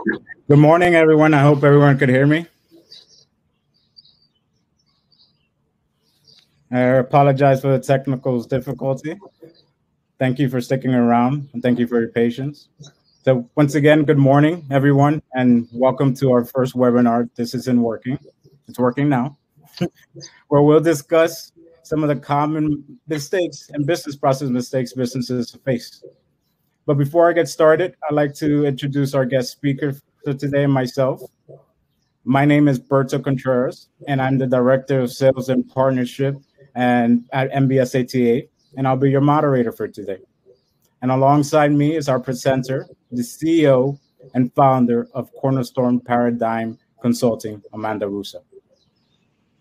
Good morning, everyone. I hope everyone could hear me. I apologize for the technical difficulty. Thank you for sticking around, and thank you for your patience. So once again, good morning, everyone, and welcome to our first webinar. This isn't working. It's working now, where we'll discuss some of the common mistakes and business process mistakes businesses face. But before I get started, I'd like to introduce our guest speaker for today, myself. My name is Berto Contreras, and I'm the Director of Sales and Partnership at MBSATA, and I'll be your moderator for today. And alongside me is our presenter, the CEO and founder of Cornerstone Paradigm Consulting, Amanda Russo.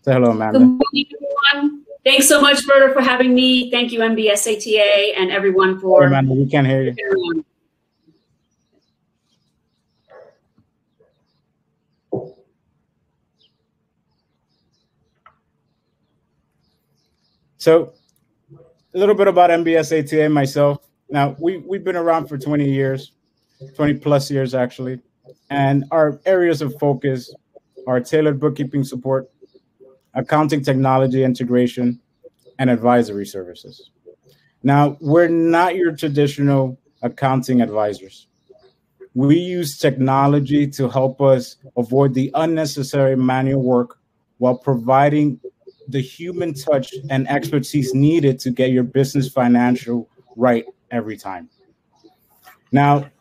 Say hello, Amanda. Good morning, everyone. Thanks so much, Berto, for having me. Thank you, MBSATA, and everyone for... Hey, Amanda, we can't hear you. So a little bit about MBSATA and myself. Now, we've been around for 20 years, 20 plus years, actually. And our areas of focus are tailored bookkeeping support, accounting technology integration, and advisory services. Now, we're not your traditional accounting advisors. We use technology to help us avoid the unnecessary manual work while providing the human touch and expertise needed to get your business financial right every time. Now,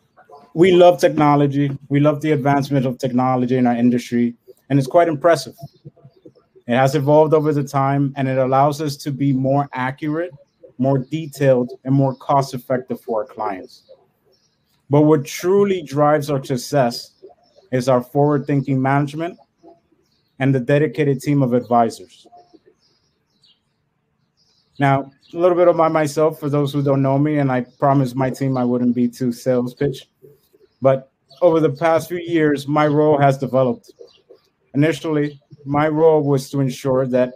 we love technology. We love the advancement of technology in our industry, and it's quite impressive. It has evolved over the time, and it allows us to be more accurate, more detailed, and more cost-effective for our clients. But what truly drives our success is our forward-thinking management and the dedicated team of advisors. Now, a little bit about myself for those who don't know me, and I promised my team I wouldn't be too sales pitch. But over the past few years, my role has developed. Initially, my role was to ensure that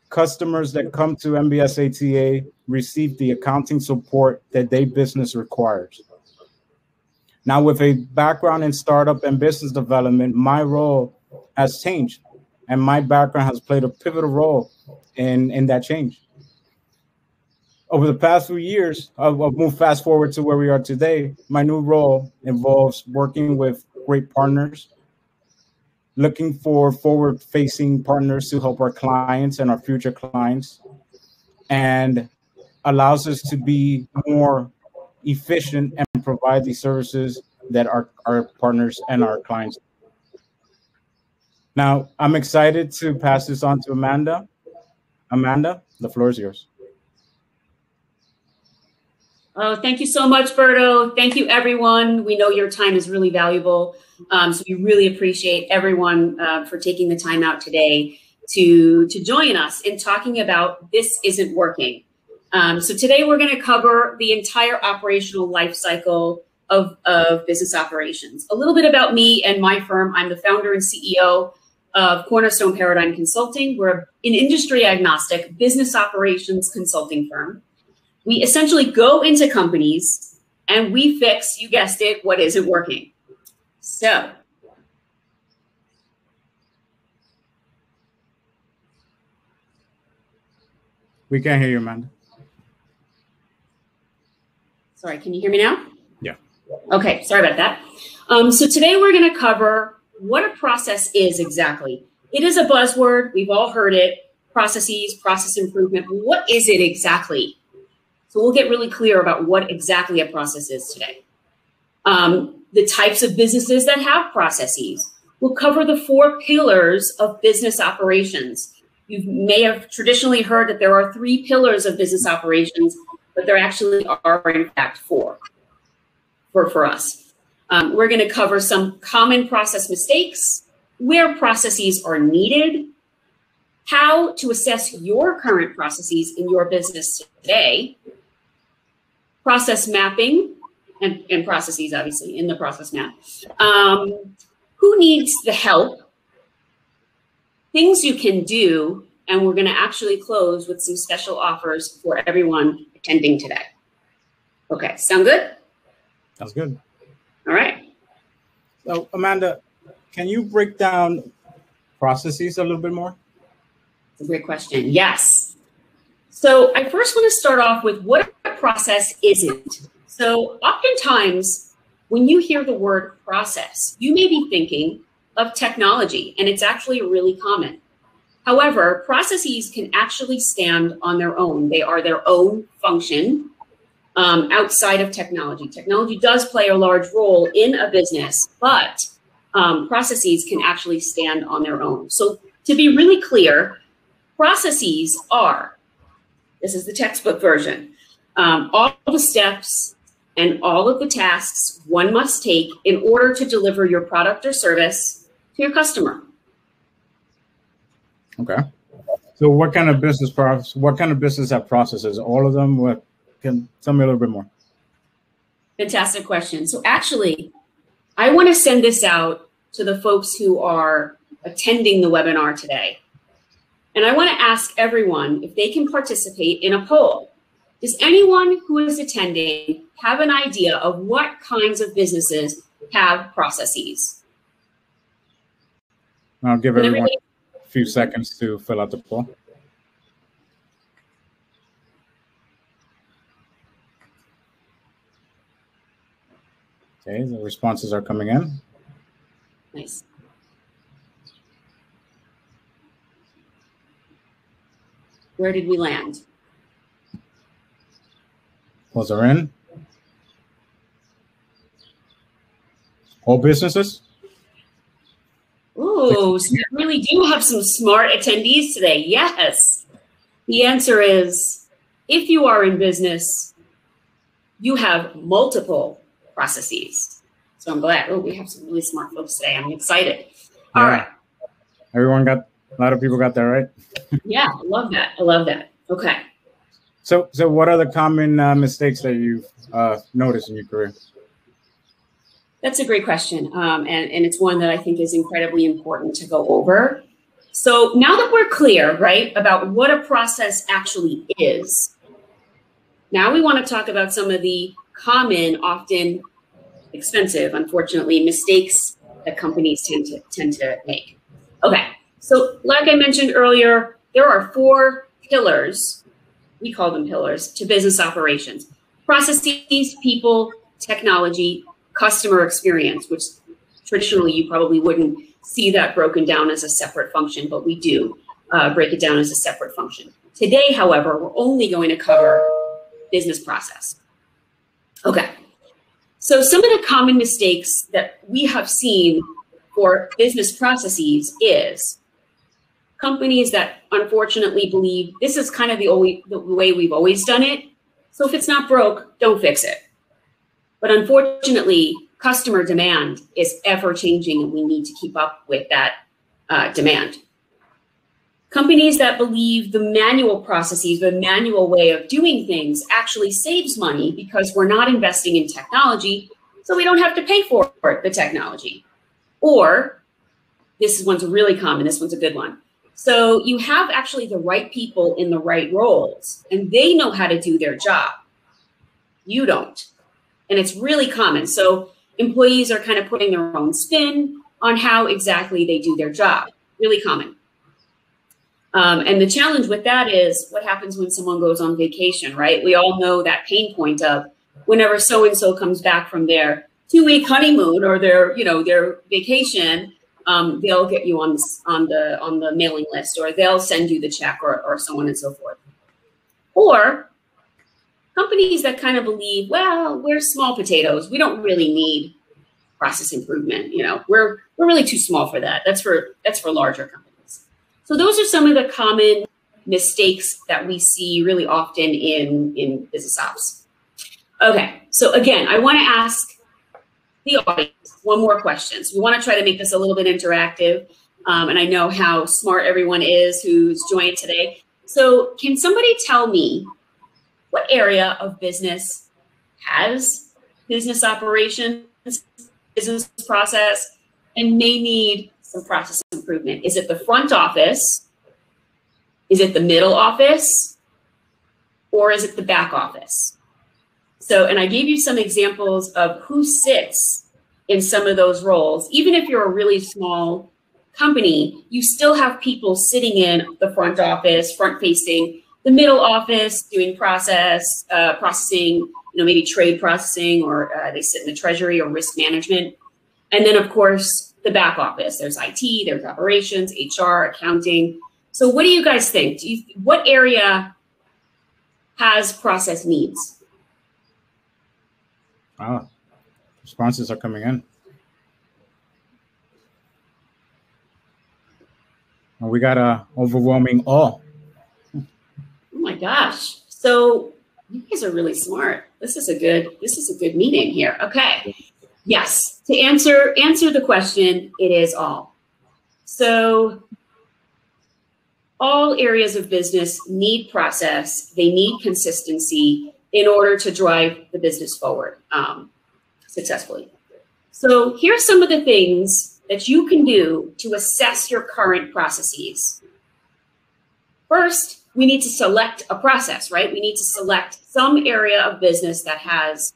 customers that come to MBSATA receive the accounting support that their business requires. Now, with a background in startup and business development, my role has changed, and my background has played a pivotal role in that change. Over the past few years, I'll move fast forward to where we are today. My new role involves working with great partners, looking for forward-facing partners to help our clients and our future clients, and allows us to be more efficient and provide the services that our partners and our clients. Now, I'm excited to pass this on to Amanda. Amanda, the floor is yours. Oh, thank you so much, Berto. Thank you, everyone. We know your time is really valuable. So we really appreciate everyone for taking the time out today to join us in talking about This Isn't Working. So today we're going to cover the entire operational life cycle of business operations. A little bit about me and my firm. I'm the founder and CEO of Cornerstone Paradigm Consulting. We're an industry agnostic business operations consulting firm. We essentially go into companies and we fix, you guessed it, what isn't working. So we can't hear you, Amanda. Sorry, can you hear me now? Yeah. Okay, sorry about that. So today we're going to cover what a process is exactly. It is a buzzword. We've all heard it. Processes, process improvement. What is it exactly? So we'll get really clear about what exactly a process is today. The types of businesses that have processes. We'll cover the 4 pillars of business operations. You may have traditionally heard that there are 3 pillars of business operations, but there actually are, in fact, 4 for us. We're going to cover some common process mistakes, where processes are needed, how to assess your current processes in your business today, process mapping, and processes, obviously, in the process map. Who needs the help? Things you can do, and we're going to actually close with some special offers for everyone attending today. Okay, sound good? Sounds good. All right. So, Amanda, can you break down processes a little bit more? It's a great question. Yes. So I first want to start off with what a process isn't. So oftentimes, when you hear the word process, you may be thinking of technology, and it's actually really common. However, processes can actually stand on their own. They are their own function outside of technology. Technology does play a large role in a business, but processes can actually stand on their own. So to be really clear, processes are, this is the textbook version, all the steps and all of the tasks one must take in order to deliver your product or service to your customer. Okay. So what kind of business have processes? All of them? What, can tell me a little bit more. Fantastic question. So actually, I want to send this out to the folks who are attending the webinar today. And I want to ask everyone if they can participate in a poll. Does anyone who is attending have an idea of what kinds of businesses have processes? I'll give everyone a few seconds to fill out the poll. Okay, the responses are coming in. Nice. Where did we land? Polls are in. All businesses? Ooh, so we really do have some smart attendees today. Yes. The answer is, if you are in business, you have multiple processes. So I'm glad. Oh, we have some really smart folks today. I'm excited. All right. A lot of people got that right. Yeah, I love that. I love that. Okay. So what are the common mistakes that you've noticed in your career? That's a great question. And it's one that I think is incredibly important to go over. So now that we're clear, right, about what a process actually is, now we want to talk about some of the common, often expensive, unfortunately, mistakes that companies tend to make. Okay, so like I mentioned earlier, there are 4 pillars, we call them pillars, to business operations: processes, people, technology, customer experience, which traditionally you probably wouldn't see that broken down as a separate function, but we do break it down as a separate function. Today, however, we're only going to cover business process. Okay. So some of the common mistakes that we have seen for business processes is companies that unfortunately believe this is kind of the way we've always done it. So if it's not broke, don't fix it. But unfortunately, customer demand is ever changing and we need to keep up with that demand. Companies that believe the manual processes, the manual way of doing things actually saves money because we're not investing in technology, so we don't have to pay for the technology. Or, this one's really common, this one's a good one. So you have actually the right people in the right roles, and they know how to do their job. You don't. And it's really common. So employees are kind of putting their own spin on how exactly they do their job. Really common. And the challenge with that is what happens when someone goes on vacation, right? We all know that pain point of whenever so-and-so comes back from their 2-week honeymoon or their vacation, they'll get you on the mailing list, or they'll send you the check, or so on and so forth. Or companies that kind of believe, well, we're small potatoes. We don't really need process improvement. We're really too small for that. That's for larger companies. So those are some of the common mistakes that we see really often in business ops. Okay, so again, I want to ask the audience one more question. So we want to try to make this a little bit interactive, and I know how smart everyone is who's joined today. So can somebody tell me what area of business has business operations, business process, and may need some process improvement? Is it the front office? Is it the middle office? Or is it the back office? So, and I gave you some examples of who sits in some of those roles. Even if you're a really small company, you still have people sitting in the front office, front facing, the middle office doing processing, maybe trade processing, or they sit in the treasury or risk management. And then, of course, the back office. There's IT, there's operations, HR, accounting. So what do you guys think? What area has process needs? Responses are coming in. Well, we got a overwhelming all. Oh my gosh. So you guys are really smart. This is a good meeting here. Okay. Yes. To answer the question, it is all. So all areas of business need process. They need consistency in order to drive the business forward successfully. So here's some of the things that you can do to assess your current processes. First, we need to select a process, right? We need to select some area of business that has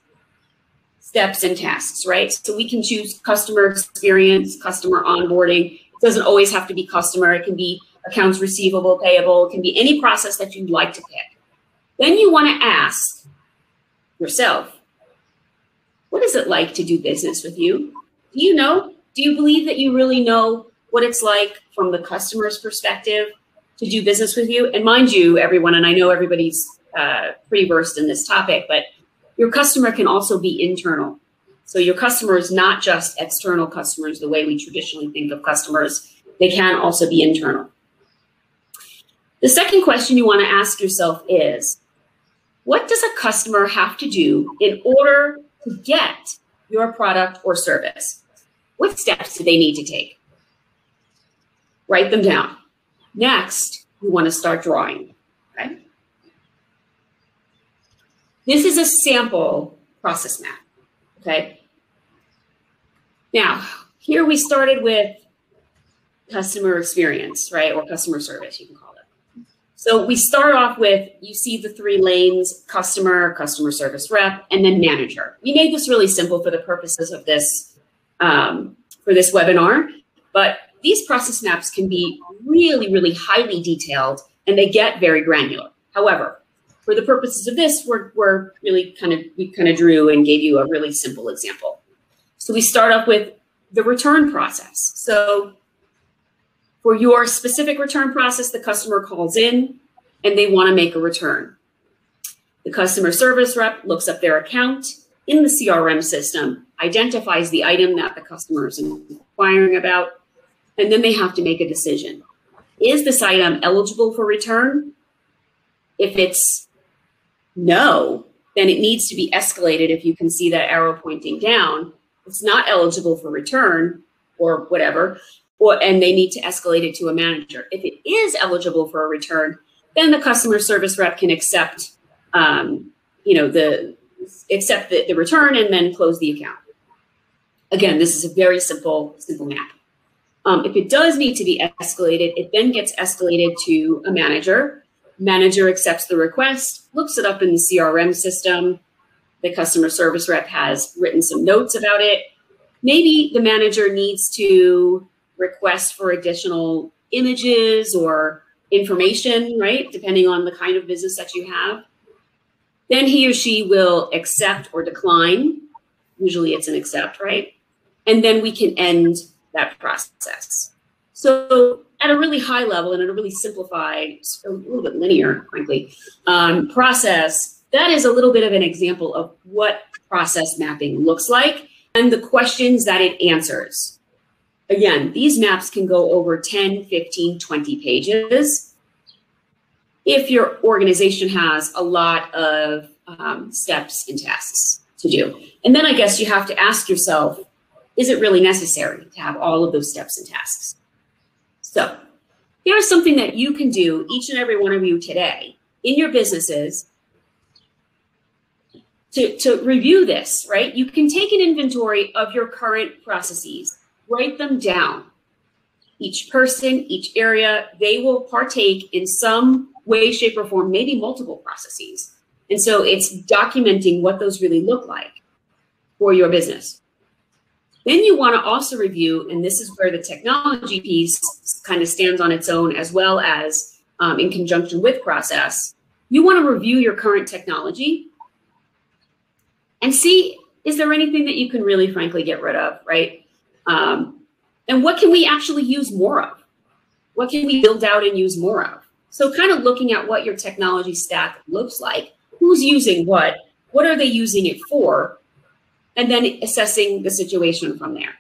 steps and tasks, right? So we can choose customer experience, customer onboarding. It doesn't always have to be customer. It can be accounts receivable, payable. It can be any process that you'd like to pick. Then you want to ask yourself, what is it like to do business with you? Do you know? Do you believe that you really know what it's like from the customer's perspective to do business with you? And mind you, everyone, and I know everybody's pretty versed in this topic, but your customer can also be internal. So your customer is not just external customers, the way we traditionally think of customers. They can also be internal. The second question you want to ask yourself is, what does a customer have to do in order to get your product or service? What steps do they need to take? Write them down. Next, you want to start drawing, okay? This is a sample process map, okay? Now, here we started with customer experience, right? Or customer service, you can call it. So we start off with, you see the 3 lanes: customer, customer service rep, and then manager. We made this really simple for the purposes of this, for this webinar, but these process maps can be really, really highly detailed, and they get very granular. However, for the purposes of this, we kind of drew and gave you a really simple example. So we start off with the return process. So for your specific return process, the customer calls in and they want to make a return. The customer service rep looks up their account in the CRM system, identifies the item that the customer is inquiring about, and then they have to make a decision. Is this item eligible for return? If it's no, then it needs to be escalated. If you can see that arrow pointing down, it's not eligible for return or whatever, and they need to escalate it to a manager. If it is eligible for a return, then the customer service rep can accept, the return and then close the account. Again, this is a very simple map. If it does need to be escalated, it then gets escalated to a manager. Manager accepts the request, looks it up in the CRM system. The customer service rep has written some notes about it. Maybe the manager needs to request for additional images or information, right? Depending on the kind of business that you have. Then he or she will accept or decline. Usually it's an accept, right? And then we can end that process. So at a really high level and at a really simplified, a little bit linear, frankly, process, that is a little bit of an example of what process mapping looks like and the questions that it answers. Again, these maps can go over 10, 15, 20 pages if your organization has a lot of steps and tasks to do. And then I guess you have to ask yourself, is it really necessary to have all of those steps and tasks? So here's something that you can do, each and every one of you today, in your businesses to review this, right? You can take an inventory of your current processes, write them down. Each person, each area, they will partake in some way, shape, or form, maybe multiple processes. And so it's documenting what those really look like for your business. Then you want to also review, and this is where the technology piece kind of stands on its own, as well as in conjunction with process. You want to review your current technology and see, is there anything that you can really frankly get rid of, right? And what can we actually use more of? What can we build out and use more of? So kind of looking at what your technology stack looks like, who's using what are they using it for, and then assessing the situation from there.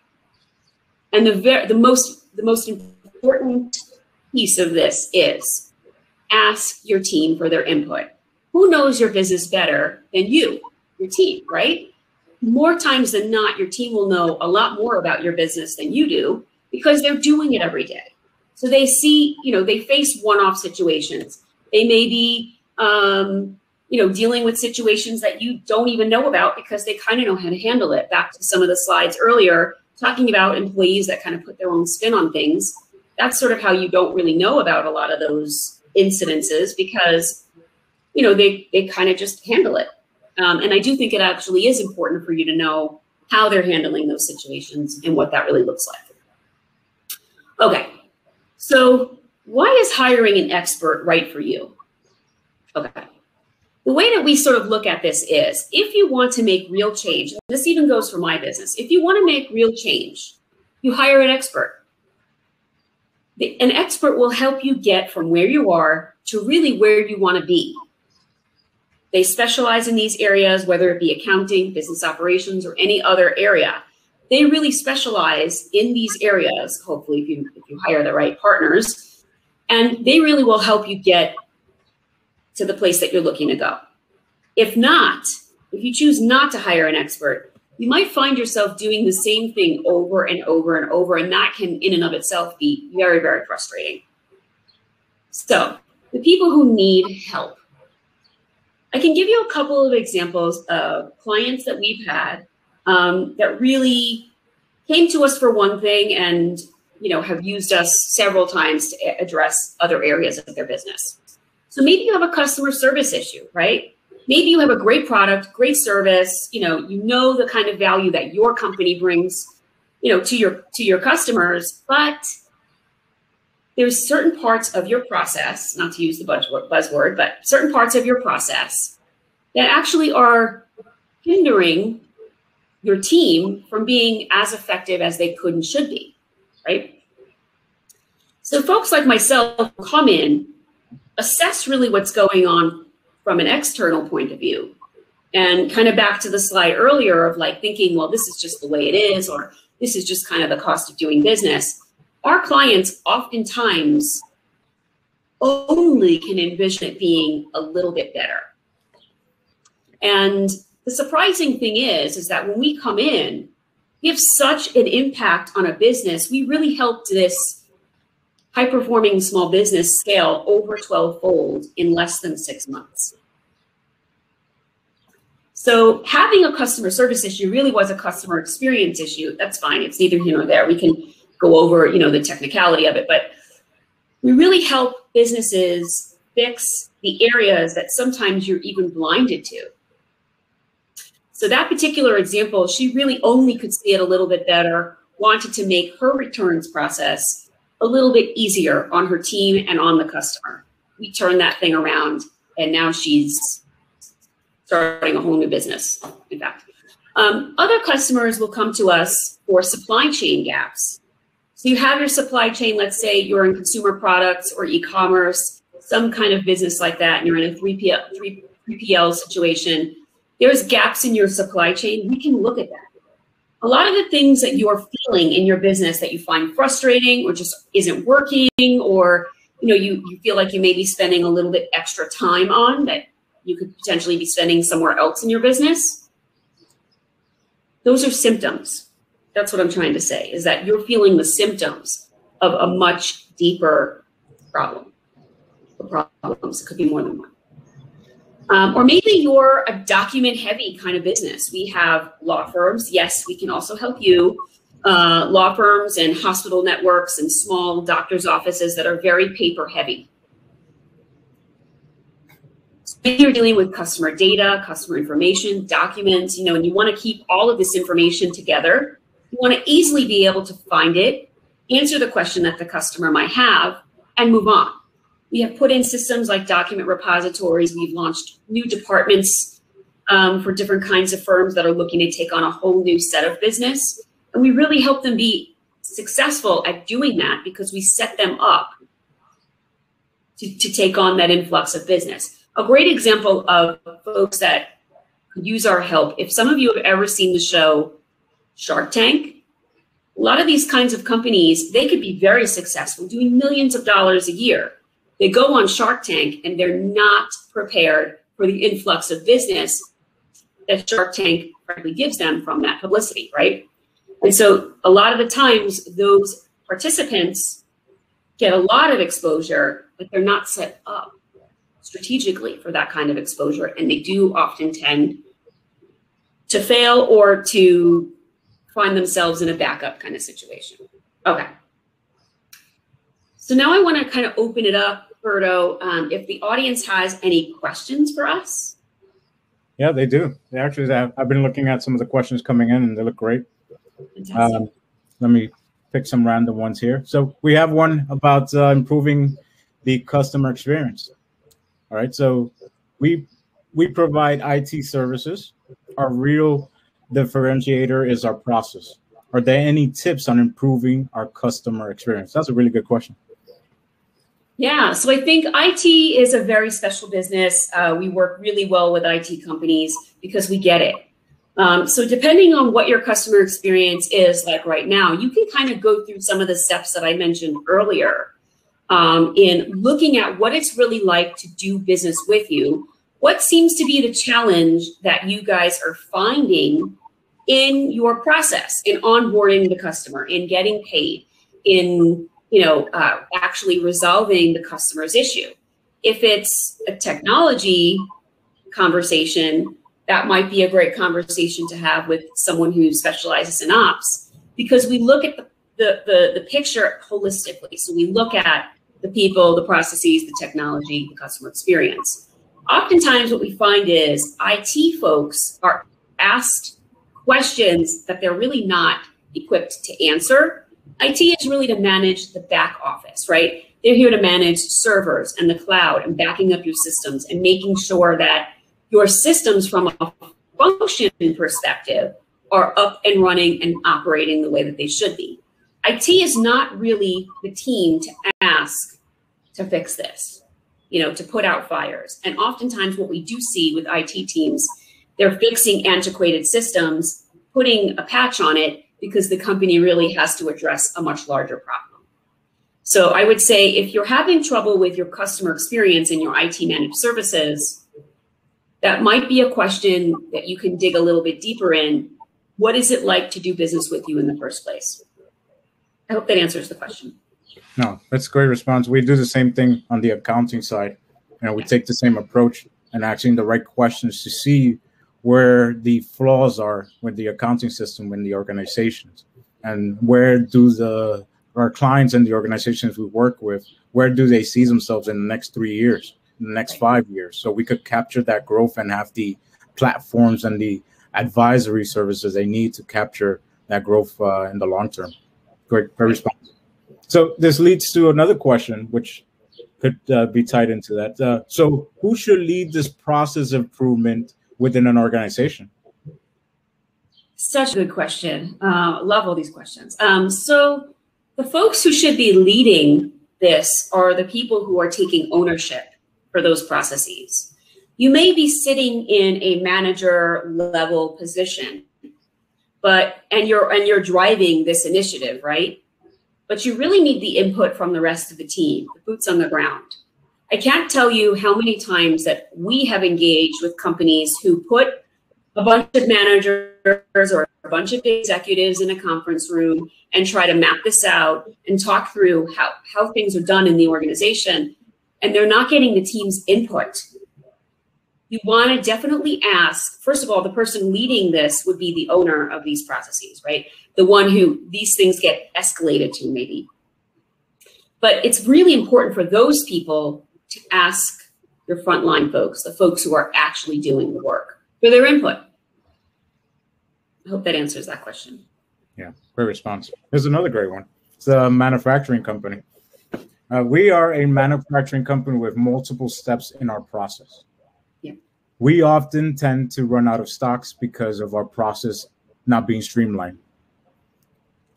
And the most important piece of this is ask your team for their input. Who knows your business better than you, your team, right? More times than not, your team will know a lot more about your business than you do because they're doing it every day. So they see, they face one-off situations. They may be, dealing with situations that you don't even know about because they kind of know how to handle it. Back to some of the slides earlier, talking about employees that kind of put their own spin on things. That's sort of how you don't really know about a lot of those incidences because, they kind of just handle it. And I do think it actually is important for you to know how they're handling those situations and what that really looks like. Okay, so why is hiring an expert right for you? Okay. The way that we sort of look at this is, if you want to make real change, and this even goes for my business, if you want to make real change, you hire an expert. An expert will help you get from where you are to really where you want to be. They specialize in these areas, whether it be accounting, business operations, or any other area. They really specialize in these areas, hopefully if you hire the right partners, and they really will help you get to the place that you're looking to go. If not, if you choose not to hire an expert, you might find yourself doing the same thing over and over and over, and that can in and of itself be very, very frustrating. So the people who need help. I can give you a couple of examples of clients that we've had that really came to us for one thing and have used us several times to address other areas of their business. So maybe you have a customer service issue, right? Maybe you have a great product, great service, you know the kind of value that your company brings, to your customers, but there's certain parts of your process, not to use the buzzword, but certain parts of your process that actually are hindering your team from being as effective as they could and should be, right? So folks like myself come in, assess really what's going on from an external point of view, and kind of back to the slide earlier of like thinking, well, this is just the way it is, or this is just kind of the cost of doing business. Our clients oftentimes only can envision it being a little bit better. And the surprising thing is that when we come in, we have such an impact on a business. We really helped this high-performing small business scale over 12-fold in less than 6 months. So having a customer service issue really was a customer experience issue. That's fine. It's neither here nor there. We can go over, the technicality of it, but we really help businesses fix the areas that sometimes you're even blinded to. So that particular example, she really only could see it a little bit better, wanted to make her returns process a little bit easier on her team and on the customer. We turned that thing around, and now she's starting a whole new business, in fact. Other customers will come to us for supply chain gaps. So you have your supply chain, let's say you're in consumer products or e-commerce, some kind of business like that, and you're in a 3PL situation. There's gaps in your supply chain. We can look at that. A lot of the things that you're feeling in your business that you find frustrating or just isn't working, or you feel like you may be spending a little bit extra time on that you could potentially be spending somewhere else in your business, those are symptoms. That's what I'm trying to say, is that you're feeling the symptoms of a much deeper problem. The problems, it could be more than one. Or maybe you're a document-heavy kind of business. We have law firms. Yes, we can also help you. Law firms and hospital networks and small doctor's offices that are very paper-heavy. So maybe you're dealing with customer data, customer information, documents, and you want to keep all of this information together You want to easily be able to find it, answer the question that the customer might have, and move on. We have put in systems like document repositories. We've launched new departments for different kinds of firms that are looking to take on a whole new set of business. And we really help them be successful at doing that because we set them up to take on that influx of business. A great example of folks that could use our help, if some of you have ever seen the show Shark Tank, a lot of these kinds of companies, they could be very successful, doing millions of dollars a year. They go on Shark Tank and they're not prepared for the influx of business that Shark Tank frankly gives them from that publicity, right? And so a lot of the times those participants get a lot of exposure, but they're not set up strategically for that kind of exposure. And they do often tend to fail or to find themselves in a backup kind of situation. Okay. So now I want to kind of open it up, Berto, if the audience has any questions for us. Yeah, they do. They actually have. I've been looking at some of the questions coming in and they look great. Let me pick some random ones here. So we have one about improving the customer experience. All right. So we provide IT services. Our real differentiator is our process. Are there any tips on improving our customer experience? That's a really good question. Yeah, so I think IT is a very special business. We work really well with IT companies because we get it. So depending on what your customer experience is like right now, you can kind of go through some of the steps that I mentioned earlier in looking at what it's really like to do business with you. What seems to be the challenge that you guys are finding in your process, in onboarding the customer, in getting paid, in actually resolving the customer's issue. If it's a technology conversation, that might be a great conversation to have with someone who specializes in ops, because we look at the picture holistically. So we look at the people, the processes, the technology, the customer experience. Oftentimes what we find is IT folks are asked questions that they're really not equipped to answer. IT is really to manage the back office, right? They're here to manage servers and the cloud and backing up your systems and making sure that your systems from a function perspective are up and running and operating the way that they should be. IT is not really the team to ask to fix this, to put out fires. And oftentimes what we do see with IT teams, they're fixing antiquated systems, putting a patch on it, because the company really has to address a much larger problem. So I would say if you're having trouble with your customer experience in your IT managed services, that might be a question that you can dig a little bit deeper in. What is it like to do business with you in the first place? I hope that answers the question. No, that's a great response. We do the same thing on the accounting side. We take the same approach and asking the right questions to see where the flaws are with the accounting system in the organizations, and where do our clients and the organizations we work with, where do they see themselves in the next 3 years, in the next 5 years, so we could capture that growth and have the platforms and the advisory services they need to capture that growth in the long term. Great response. So this leads to another question, which could be tied into that. So who should lead this process improvement within an organization? Such a good question. Love all these questions. So the folks who should be leading this are the people who are taking ownership for those processes. You may be sitting in a manager level position, and you're driving this initiative, right? But you really need the input from the rest of the team, the boots on the ground. I can't tell you how many times that we have engaged with companies who put a bunch of managers or a bunch of executives in a conference room and try to map this out and talk through how things are done in the organization, and they're not getting the team's input. You want to definitely ask, first of all, the person leading this would be the owner of these processes, right? The one who these things get escalated to, maybe. But it's really important for those people to ask your frontline folks, the folks who are actually doing the work, for their input. I hope that answers that question. Yeah, great response. Here's another great one. It's a manufacturing company. We are a manufacturing company with multiple steps in our process. Yeah. We often tend to run out of stocks because of our process not being streamlined.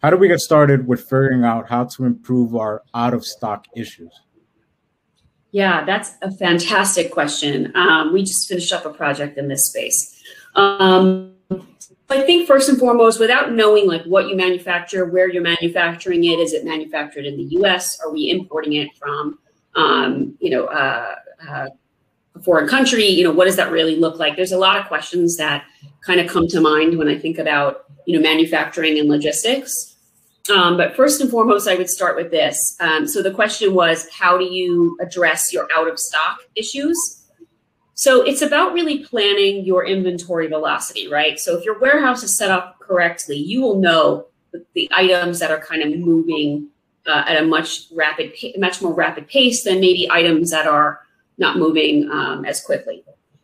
How do we get started with figuring out how to improve our out of stock issues? Yeah, that's a fantastic question. We just finished up a project in this space. I think first and foremost, without knowing like what you manufacture, where you're manufacturing it, is it manufactured in the U.S.? Are we importing it from, a foreign country? What does that really look like? There's a lot of questions that kind of come to mind when I think about, manufacturing and logistics. But first and foremost, I would start with this. So the question was, how do you address your out of stock issues? So it's about really planning your inventory velocity, right? So if your warehouse is set up correctly, you will know the items that are kind of moving at a much more rapid pace than maybe items that are not moving as quickly.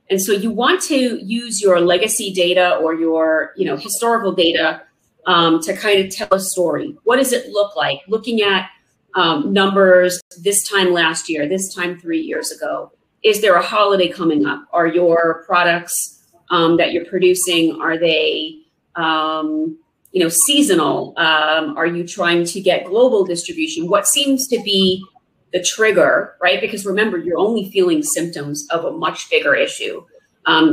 And so you want to use your legacy data or your historical data to kind of tell a story. What does it look like? Looking at numbers this time last year, this time 3 years ago. Is there a holiday coming up? Are your products that you're producing, are they seasonal? Are you trying to get global distribution? What seems to be the trigger, right? Because remember, you're only feeling symptoms of a much bigger issue.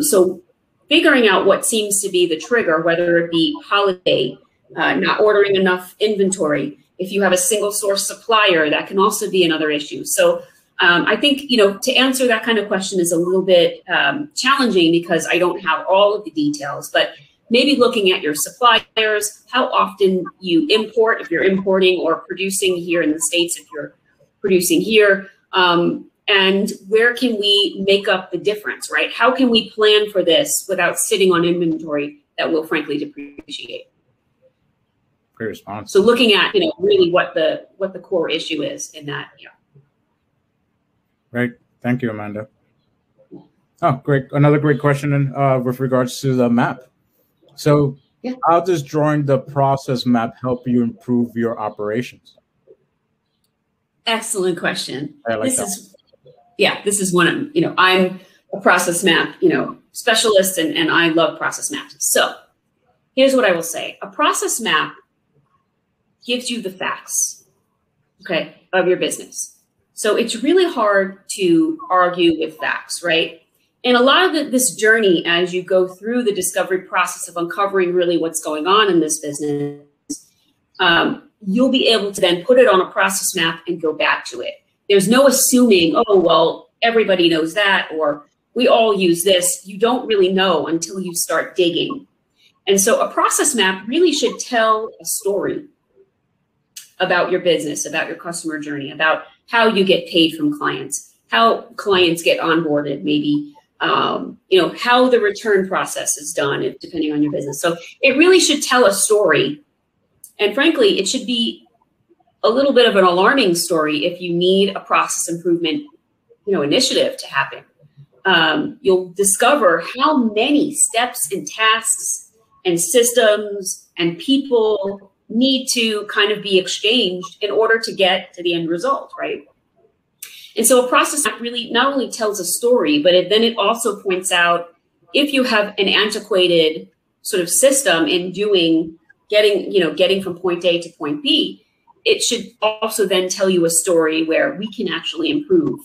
So figuring out what seems to be the trigger, whether it be holiday, not ordering enough inventory. If you have a single source supplier, that can also be another issue. So I think, to answer that kind of question is a little bit challenging because I don't have all of the details, but maybe looking at your suppliers, how often you import, if you're importing, or producing here in the States, if you're producing here, and where can we make up the difference, right? How can we plan for this without sitting on inventory that will frankly depreciate? Great response. So looking at, really what the core issue is in that. Yeah. Right. Thank you, Amanda. Oh, great. Another great question with regards to the map. So yeah. How does drawing the process map help you improve your operations? Excellent question. I like this is one of, I'm a process map, specialist and I love process maps. So here's what I will say. A process map gives you the facts, okay, of your business. So it's really hard to argue with facts, right? And a lot of this journey, as you go through the discovery process of uncovering really what's going on in this business, you'll be able to then put it on a process map and go back to it. There's no assuming, oh, well, everybody knows that, or we all use this. You don't really know until you start digging. And so a process map really should tell a story about your business, about your customer journey, about how you get paid from clients, how clients get onboarded, maybe, how the return process is done, depending on your business. So it really should tell a story. And frankly, it should be a little bit of an alarming story if you need a process improvement, initiative to happen. You'll discover how many steps and tasks and systems and people need to kind of be exchanged in order to get to the end result, right? And so a process map really not only tells a story, but then it also points out if you have an antiquated sort of system in getting from point A to point B, it should also then tell you a story where we can actually improve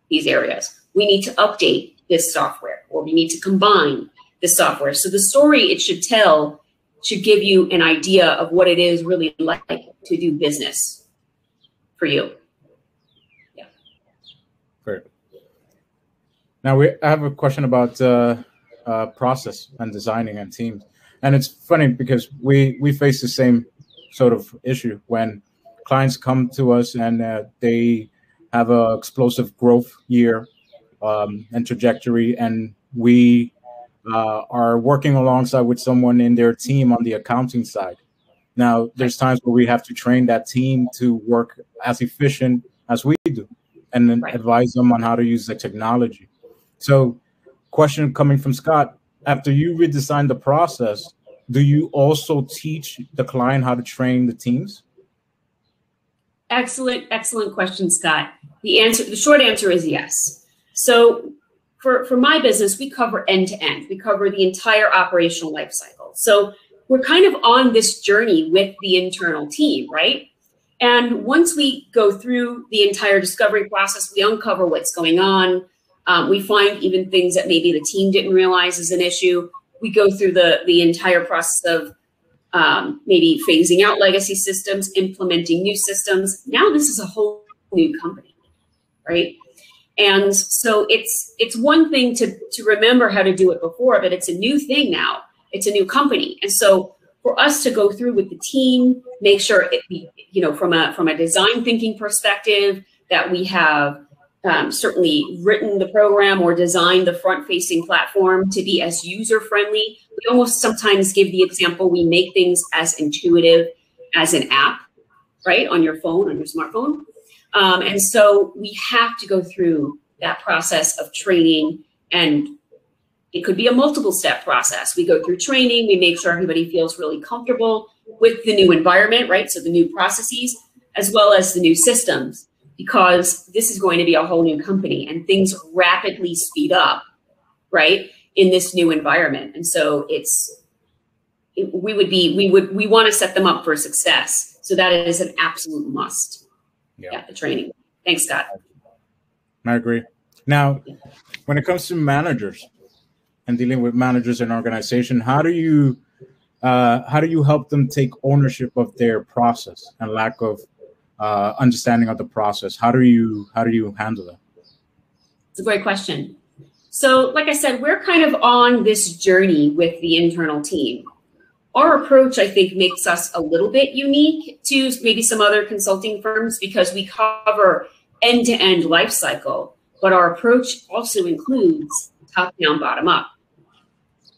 these areas. We need to update this software, or we need to combine this software. So the story it should tell should give you an idea of what it is really like to do business for you. Yeah. Great. Now I have a question about process and designing and teams. And it's funny because we face the same sort of issue when clients come to us and they have an explosive growth year and trajectory, and we are working alongside with someone in their team on the accounting side. Now, there's times where we have to train that team to work as efficient as we do and then advise them on how to use the technology. So question coming from Scott, after you redesign the process, do you also teach the client how to train the teams? Excellent question, Scott. The short answer is yes. So for my business, we cover end to end. We cover the entire operational life cycle. So we're kind of on this journey with the internal team, right? And once we go through the entire discovery process, we uncover what's going on. We find even things that maybe the team didn't realize is an issue. We go through the entire process of maybe phasing out legacy systems, implementing new systems. Now this is a whole new company, right? And so it's one thing to remember how to do it before, but it's a new thing now. It's a new company. And so for us to go through with the team, make sure it be, from a design thinking perspective, that we have certainly written the program or designed the front-facing platform to be as user-friendly. We almost sometimes give the example, we make things as intuitive as an app, right, on your phone, on your smartphone. And so we have to go through that process of training, and it could be a multiple step process. We go through training, we make sure everybody feels really comfortable with the new environment, right? So the new processes, as well as the new systems, because this is going to be a whole new company and things rapidly speed up, right, in this new environment. And so we want to set them up for success. So that is an absolute must. Yeah, the training. Thanks, Scott. I agree. Now, when it comes to managers and dealing with managers in organization, how do you help them take ownership of their process and lack of understanding of the process? How do you handle that? It's a great question. So, like I said, we're kind of on this journey with the internal team. Our approach, I think, makes us a little bit unique to maybe some other consulting firms because we cover end-to-end life cycle, but our approach also includes top-down, bottom-up.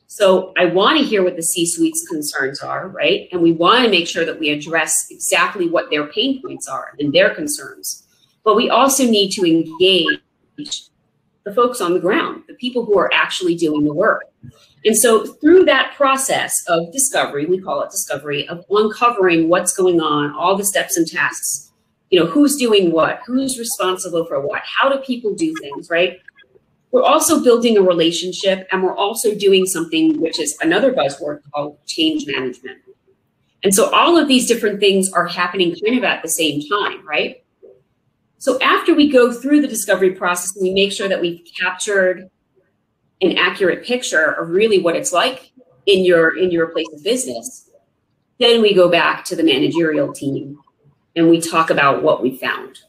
So I want to hear what the C-suite's concerns are, right? And we want to make sure that we address exactly what their pain points are and their concerns. But we also need to engage the folks on the ground, the people who are actually doing the work. And so through that process of discovery, we call it discovery, of uncovering what's going on, all the steps and tasks, who's doing what, who's responsible for what, how do people do things, right? We're also building a relationship, and we're also doing something which is another buzzword called change management. And so all of these different things are happening kind of at the same time, right? So after we go through the discovery process, we make sure that we've captured an accurate picture of really what it's like in your place of business. Then we go back to the managerial team and we talk about what we found.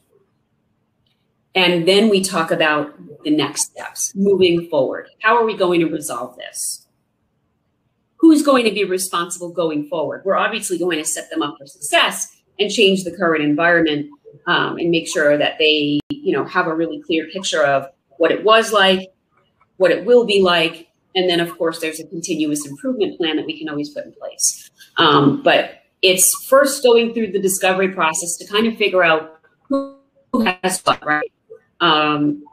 And then we talk about the next steps moving forward. How are we going to resolve this? Who's going to be responsible going forward? We're obviously going to set them up for success and change the current environment and make sure that they, have a really clear picture of what it was like, what it will be like, and then of course there's a continuous improvement plan that we can always put in place. But it's first going through the discovery process to kind of figure out who has what, right?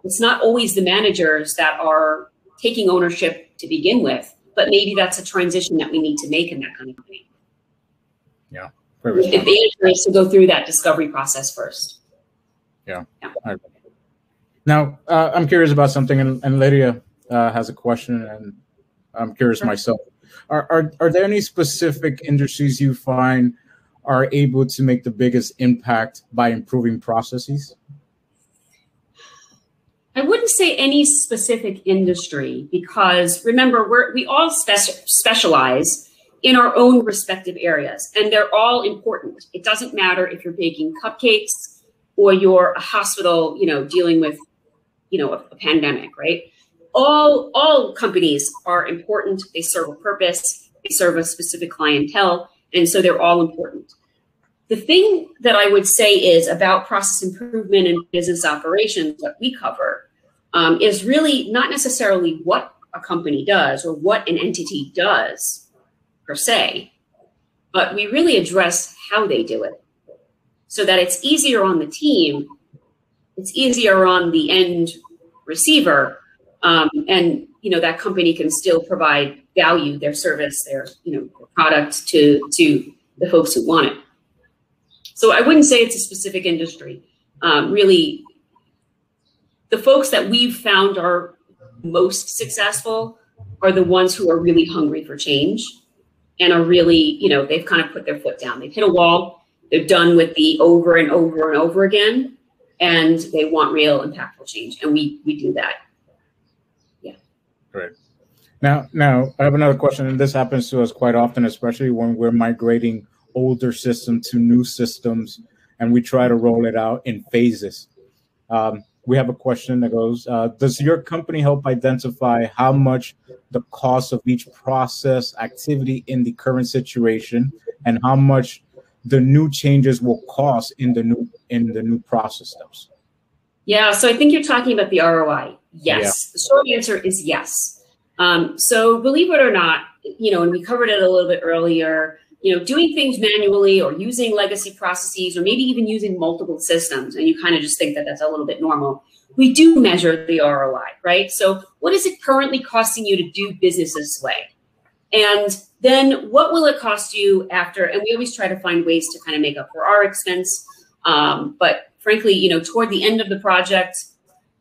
It's not always the managers that are taking ownership to begin with, but maybe that's a transition that we need to make in that kind of company. Yeah. The answer is to go through that discovery process first. Yeah. Now, I'm curious about something, and Lydia has a question, and I'm curious myself. Are there any specific industries you find are able to make the biggest impact by improving processes? I wouldn't say any specific industry because remember, we all specialize in our own respective areas, and they're all important. It doesn't matter if you're baking cupcakes or you're a hospital, dealing with, a pandemic, right? All companies are important. They serve a purpose. They serve a specific clientele, and so they're all important. The thing that I would say is about process improvement and business operations, what we cover, is really not necessarily what a company does or what an entity does per se, but we really address how they do it so that it's easier on the team, it's easier on the end receiver, and that company can still provide value, their service, their product to the folks who want it. So I wouldn't say it's a specific industry. Really, the folks that we've found are most successful are the ones who are really hungry for change and are really, they've kind of put their foot down. They've hit a wall. They're done with the over and over and over again, and they want real impactful change. And we do that. Yeah. Great. Now I have another question, and this happens to us quite often, especially when we're migrating older systems to new systems, and we try to roll it out in phases. We have a question that goes, does your company help identify how much the cost of each process activity in the current situation and how much the new changes will cost in the new process steps? Yeah, so I think you're talking about the ROI. Yes. Yeah. The short answer is yes. So believe it or not, and we covered it a little bit earlier, doing things manually or using legacy processes or maybe even using multiple systems, and you kind of just think that that's a little bit normal. We do measure the ROI, right? So what is it currently costing you to do business this way? And then what will it cost you after? And we always try to find ways to kind of make up for our expense. But frankly, toward the end of the project,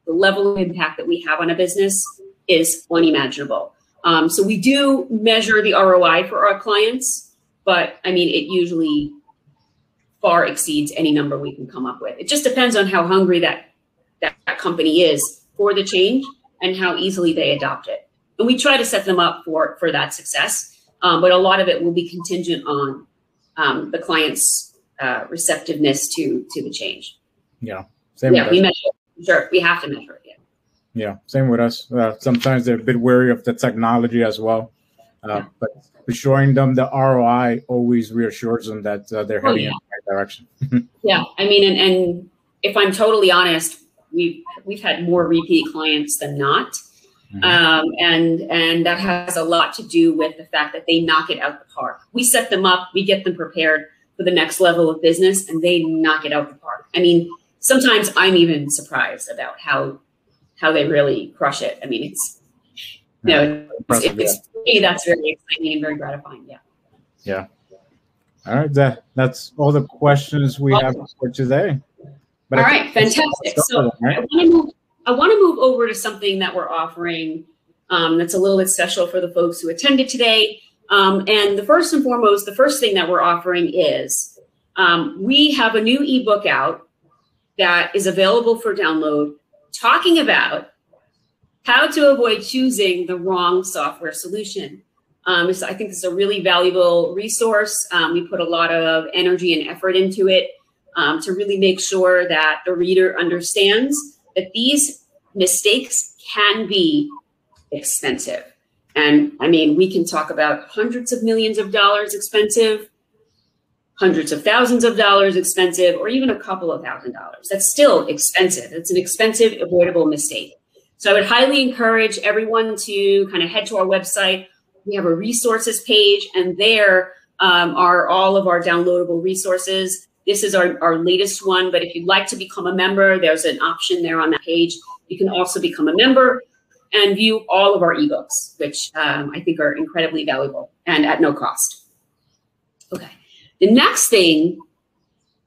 the level of impact that we have on a business is unimaginable. So we do measure the ROI for our clients, but I mean, it usually far exceeds any number we can come up with. It just depends on how hungry that company is for the change and how easily they adopt it. And we try to set them up for that success, but a lot of it will be contingent on the client's receptiveness to the change. Yeah. We measure it. Sure, we have to measure it. Yeah, same with us. Sometimes they're a bit wary of the technology as well, but showing them the ROI always reassures them that they're heading in the right direction. Yeah, I mean, and if I'm totally honest, we've had more repeat clients than not. Mm-hmm. And that has a lot to do with the fact that they knock it out the park. We set them up, we get them prepared for the next level of business, and they knock it out the park. I mean, sometimes I'm even surprised about how they really crush it. I mean, it's for me, that's very exciting and very gratifying. Yeah. Yeah. All right, that's all the questions we have for today. But all right, fantastic. So right? I want to move over to something that we're offering that's a little bit special for the folks who attended today. And the first and foremost, the first thing that we're offering is we have a new ebook out that is available for download talking about how to avoid choosing the wrong software solution. So I think this is a really valuable resource. We put a lot of energy and effort into it to really make sure that the reader understands that these mistakes can be expensive. And I mean, we can talk about hundreds of millions of dollars expensive, hundreds of thousands of dollars expensive, or even a couple of $1,000. That's still expensive. It's an expensive, avoidable mistake. So I would highly encourage everyone to kind of head to our website. We have a resources page, and there are all of our downloadable resources. This is our latest one, but if you'd like to become a member, there's an option there on that page. You can also become a member and view all of our ebooks, which I think are incredibly valuable and at no cost. Okay. The next thing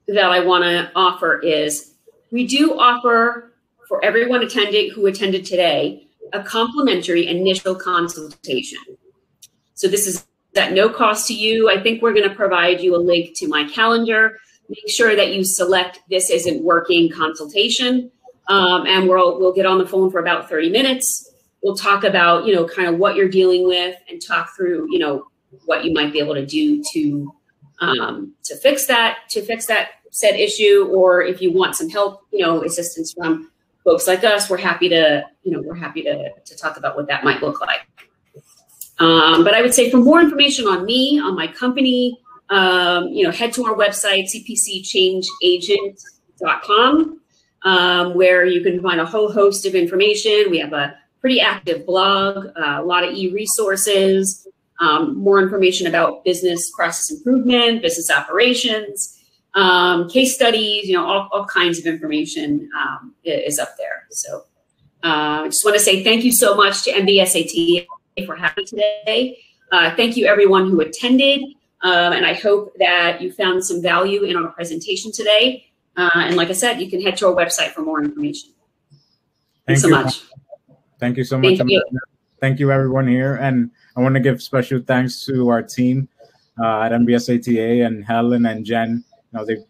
that I want to offer is we do offer for everyone who attended today a complimentary initial consultation. So this is at no cost to you. I think we're going to provide you a link to my calendar. Make sure that you select "This Isn't Working" consultation, and we'll get on the phone for about 30 minutes. We'll talk about kind of what you're dealing with and talk through what you might be able to do to fix that said issue, or if you want some help, assistance from folks like us, we're happy to talk about what that might look like. But I would say for more information on me, on my company, head to our website, cpcchangeagent.com, where you can find a whole host of information. We have a pretty active blog, a lot of e-resources, more information about business process improvement, business operations, case studies, all kinds of information is up there. So I just want to say thank you so much to MBSATA for having me today. Thank you everyone who attended, and I hope that you found some value in our presentation today. And like I said, you can head to our website for more information. Thanks so much. Thank you so much. Thank you everyone here. And I want to give special thanks to our team at MBSATA and Helen and Jen. You know, they've